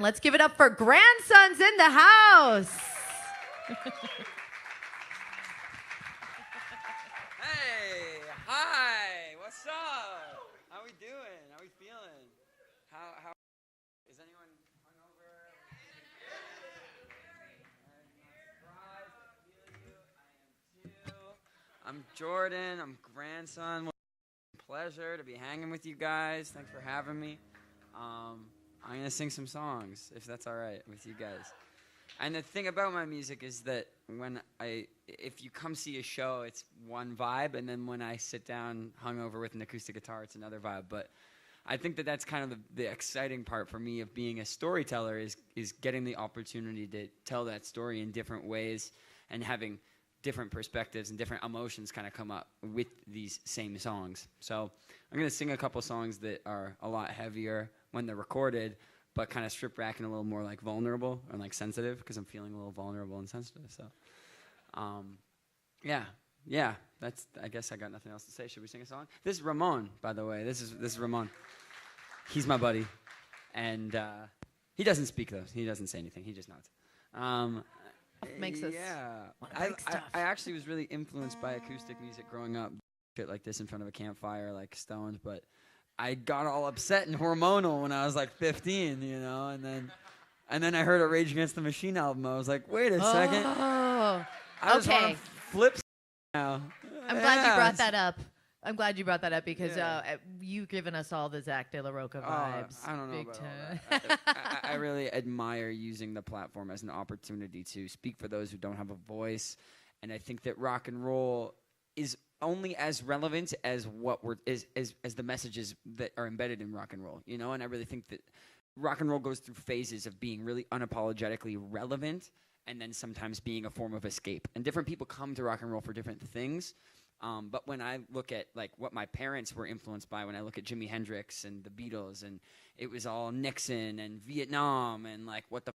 important. Let's give it up for grandsons in the house. Hey, hi, what's up? How we doing? How we feeling? How is anyone hungover? I'm Jordan. I'm grandson. What a pleasure to be hanging with you guys. Thanks for having me. I'm gonna sing some songs if that's all right with you guys. And the thing about my music is that if you come see a show, it's one vibe, and then when I sit down hungover with an acoustic guitar, it's another vibe. But I think that that's kind of the exciting part for me of being a storyteller is getting the opportunity to tell that story in different ways and having different perspectives and different emotions kind of come up with these same songs. So I'm going to sing a couple songs that are a lot heavier when they're recorded, but kind of strip back and a little more like vulnerable or like sensitive because I'm feeling a little vulnerable and sensitive. So, yeah. That's. I guess I got nothing else to say. Should we sing a song? This is Ramon, by the way. This is Ramon. He's my buddy, and he doesn't speak though. He doesn't say anything. He just nods. Makes us I actually was really influenced by acoustic music growing up. Shit like this in front of a campfire, like Stones, but I got all upset and hormonal when I was like 15, you know, and then I heard a Rage Against the Machine album. I was like, wait a second. Oh, I just want to flip now. I'm glad you brought that up. I'm glad you brought that up because you've given us all the Zach De La Roca vibes. I don't know big about time. all that. I really admire using the platform as an opportunity to speak for those who don't have a voice, and I think that rock and roll is only as relevant as what as the messages that are embedded in rock and roll, you know. And I really think that rock and roll goes through phases of being really unapologetically relevant, and then sometimes being a form of escape. And different people come to rock and roll for different things. But when I look at like what my parents were influenced by, when I look at Jimi Hendrix and the Beatles, and it was all Nixon and Vietnam and like what the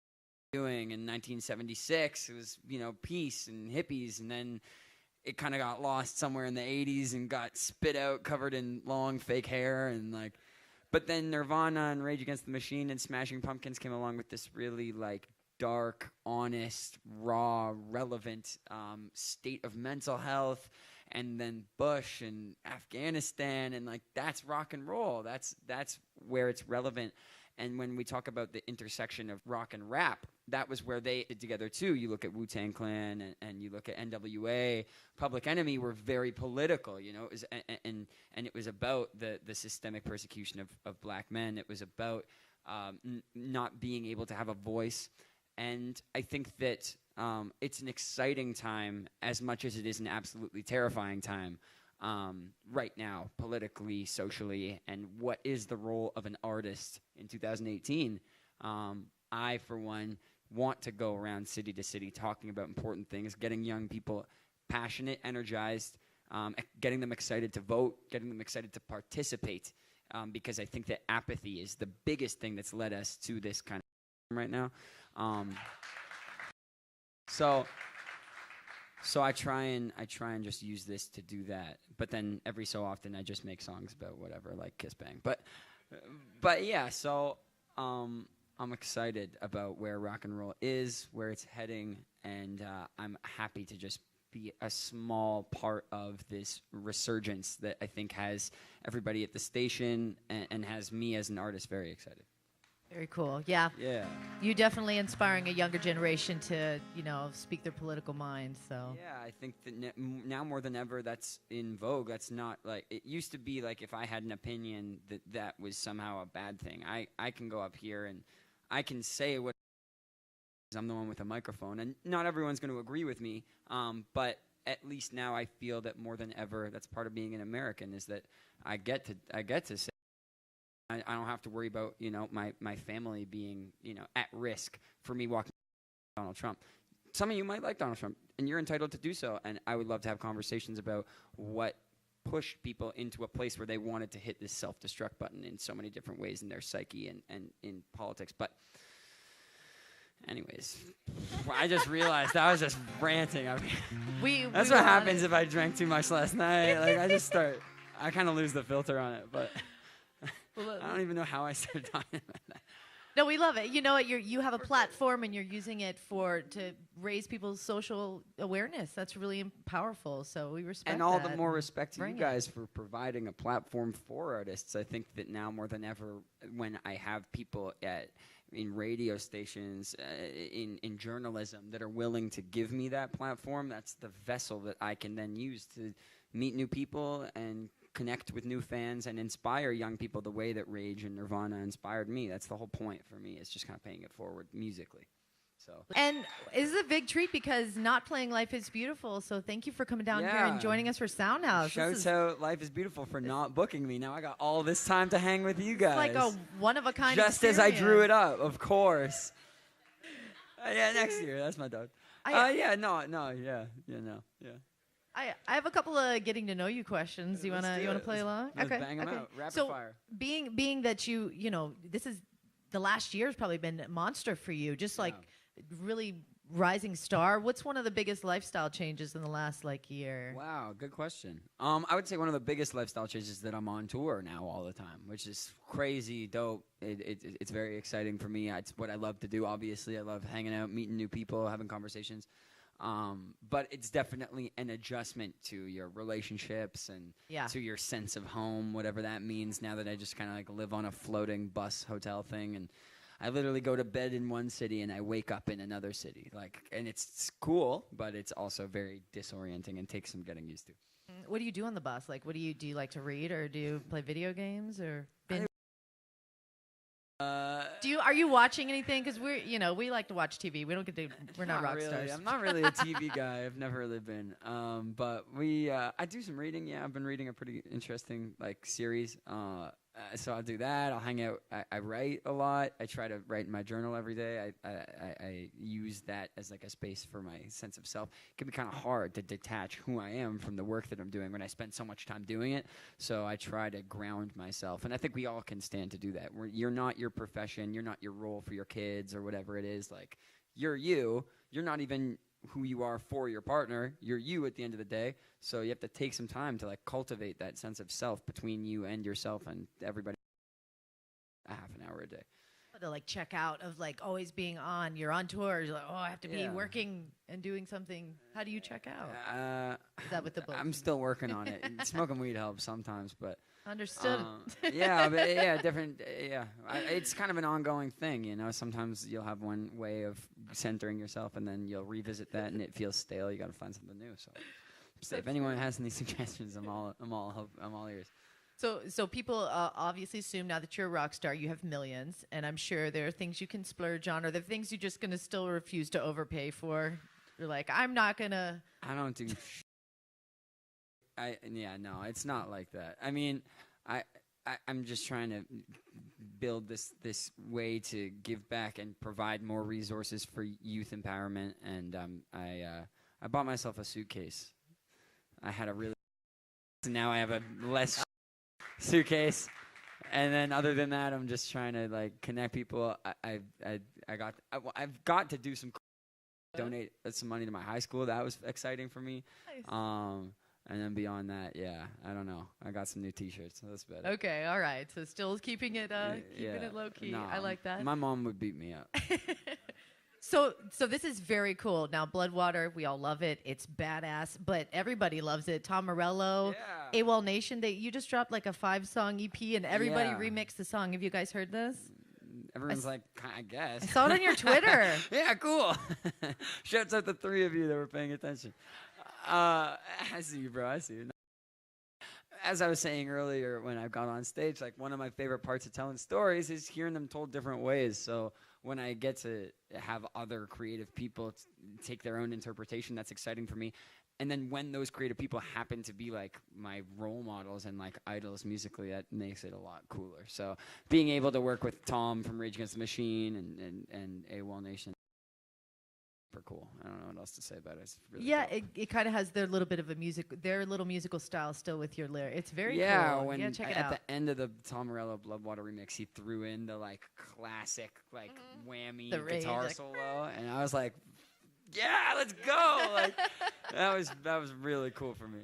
doing in 1976, it was, you know, peace and hippies, and then it kind of got lost somewhere in the 80s and got spit out covered in long fake hair and like, but then Nirvana and Rage Against the Machine and Smashing Pumpkins came along with this really like dark, honest, raw, relevant state of mental health. And then Bush and Afghanistan, and like that's rock and roll. That's where it's relevant. And when we talk about the intersection of rock and rap, that was where they did together too. You look at Wu-Tang Clan and you look at NWA, Public Enemy were very political, you know. It was, and it was about the systemic persecution of black men. It was about not being able to have a voice. And I think that it's an exciting time as much as it is an absolutely terrifying time right now, politically, socially, and what is the role of an artist in 2018. I, for one, want to go around city to city talking about important things, getting young people passionate, energized, getting them excited to vote, getting them excited to participate, because I think that apathy is the biggest thing that's led us to this kind of right now. So I try and just use this to do that. But then every so often I just make songs about whatever, like Kiss Bang. But yeah, so I'm excited about where rock and roll is, where it's heading, and I'm happy to just be a small part of this resurgence that I think has everybody at the station and has me as an artist very excited. Very cool. Yeah. Yeah. You definitely inspiring a younger generation to, you know, speak their political minds. So. Yeah, I think that now more than ever, that's in vogue. That's not like it used to be. Like if I had an opinion, that was somehow a bad thing. I can go up here and I can say what I'm the one with a microphone, and not everyone's going to agree with me. But at least now I feel that more than ever, that's part of being an American is that I get to say. I don't have to worry about, you know, my family being, you know, at risk for me walking Donald Trump. Some of you might like Donald Trump, and you're entitled to do so. And I would love to have conversations about what pushed people into a place where they wanted to hit this self-destruct button in so many different ways in their psyche and in politics. But anyways, I just realized I was just ranting. That's what happens if I drank too much last night. Like I kind of lose the filter on it, but I don't even know how I started talking about that. No, we love it. You know what? You have a platform and you're using it to raise people's social awareness. That's really powerful. So we respect and all that. the more respect to you Bring it. guys for providing a platform for artists. I think that now more than ever, when I have people in radio stations, in journalism that are willing to give me that platform, that's the vessel that I can then use to meet new people and connect with new fans and inspire young people the way that Rage and Nirvana inspired me. That's the whole point for me. It's just kind of paying it forward musically. So. And this is a big treat because not playing Life is Beautiful. So thank you for coming down here and joining us for Soundhouse. Shouts out Life is Beautiful for not booking me. Now I got all this time to hang with you guys. It's like a one-of-a-kind Just experience. as I drew it up, of course. Yeah, next year. That's my dog. Yeah. I have a couple of getting to know you questions. You wanna play along? Let's bang them out. Rapid fire. Being that you know, this is the last year has probably been a monster for you. Just like really rising star. What's one of the biggest lifestyle changes in the last year? Wow, good question. I would say one of the biggest lifestyle changes is that I'm on tour now all the time, which is crazy dope. It's very exciting for me. It's what I love to do. Obviously, I love hanging out, meeting new people, having conversations. But it's definitely an adjustment to your relationships and to your sense of home, whatever that means. Now that I just kind of live on a floating bus hotel thing, and I literally go to bed in one city and I wake up in another city. And it's cool, but it's also very disorienting and takes some getting used to. What do you do on the bus? What do you like to read, or do you play video games, or are you watching anything? Because we like to watch TV. We're not rock stars. I'm not really a TV guy. I've never really been. But I do some reading. Yeah, I've been reading a pretty interesting series. So I'll do that. I'll hang out. I write a lot. I try to write in my journal every day. I use that as a space for my sense of self. It can be kind of hard to detach who I am from the work that I'm doing when I spend so much time doing it. So I try to ground myself. And I think we all can stand to do that. You're not your profession. You're not your role for your kids or whatever it is. You're you. You're not even who you are for your partner. You're you at the end of the day. So you have to take some time to cultivate that sense of self between you and yourself and everybody. A half an hour a day. To check out of always being on. You're on tour. You're I have to be working and doing something. How do you check out? Is that with the book? I'm still working on it. Smoking weed helps sometimes, but understood. Different. It's kind of an ongoing thing, Sometimes you'll have one way of centering yourself, and then you'll revisit that, and it feels stale. You got to find something new. So, if anyone has any suggestions, I'm all ears. So people obviously assume now that you're a rock star, you have millions, and I'm sure there are things you can splurge on, or there are things you're just gonna still refuse to overpay for. You're I'm not gonna. I don't do. No, it's not like that. I mean, I'm just trying to build this way to give back and provide more resources for youth empowerment, and I bought myself a suitcase. I had a really. Now I have a less suitcase, and then other than that, I'm just trying to connect people. I've got to do some donate some money to my high school. That was exciting for me. Nice. And then beyond that, I don't know. I got some new T-shirts, so that's better. Okay, all right. So still keeping it low key. No, I like that. My mom would beat me up. So this is very cool. Now, Bloodwater, we all love it. It's badass, but everybody loves it. Tom Morello, AWOL Nation, you just dropped a 5-song EP, and everybody remixed the song. Have you guys heard this? Everyone's I guess. I saw it on your Twitter. Yeah, cool. Shouts out the 3 of you that were paying attention. I see you, bro. I see you. As I was saying earlier when I got on stage, one of my favorite parts of telling stories is hearing them told different ways. So when I get to have other creative people take their own interpretation, that's exciting for me. And then when those creative people happen to be my role models and idols musically, that makes it a lot cooler. So being able to work with Tom from Rage Against the Machine and AWOL Nation, super cool. I don't know what else to say about it. It's really cool. it kind of has their little bit of their little musical style still with your lyric. It's very cool. When check it at out. the end of the Tom Morello Bloodwater remix, he threw in the classic whammy the guitar solo, and I was like, yeah, let's go. That was really cool for me.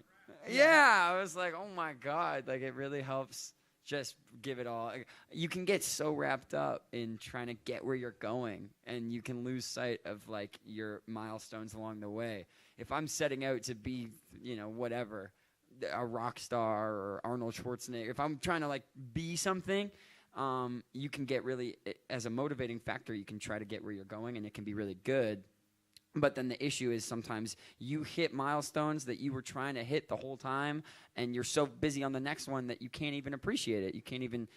Yeah, I was like, oh my god, it really helps just give it all. You can get so wrapped up in trying to get where you're going, and you can lose sight of like your milestones along the way. If I'm setting out to be, whatever, a rock star or Arnold Schwarzenegger, if I'm trying to like be something, you can get really, as a motivating factor, you can try to get where you're going, and it can be really good. But then the issue is sometimes you hit milestones that you were trying to hit the whole time, and you're so busy on the next one that you can't even appreciate it. You can't even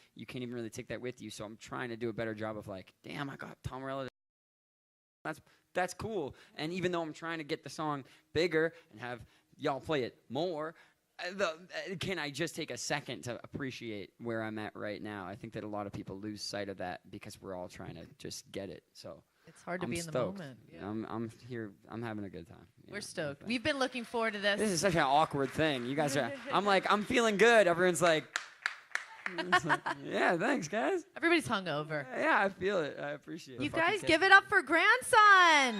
really take that with you. So I'm trying to do a better job of like, damn, I got Tom Morello. That's cool. And even though I'm trying to get the song bigger and have y'all play it more, can I just take a second to appreciate where I'm at right now? I think that a lot of people lose sight of that because we're all trying to just get it. So it's hard to be in the moment. Yeah. I'm here. I'm having a good time. We're stoked. We've been looking forward to this. This is such an awkward thing. You guys are. I'm feeling good. Everyone's like, yeah, thanks, guys. Everybody's hungover. Yeah, I feel it. I appreciate it. You guys give it up for Grandson.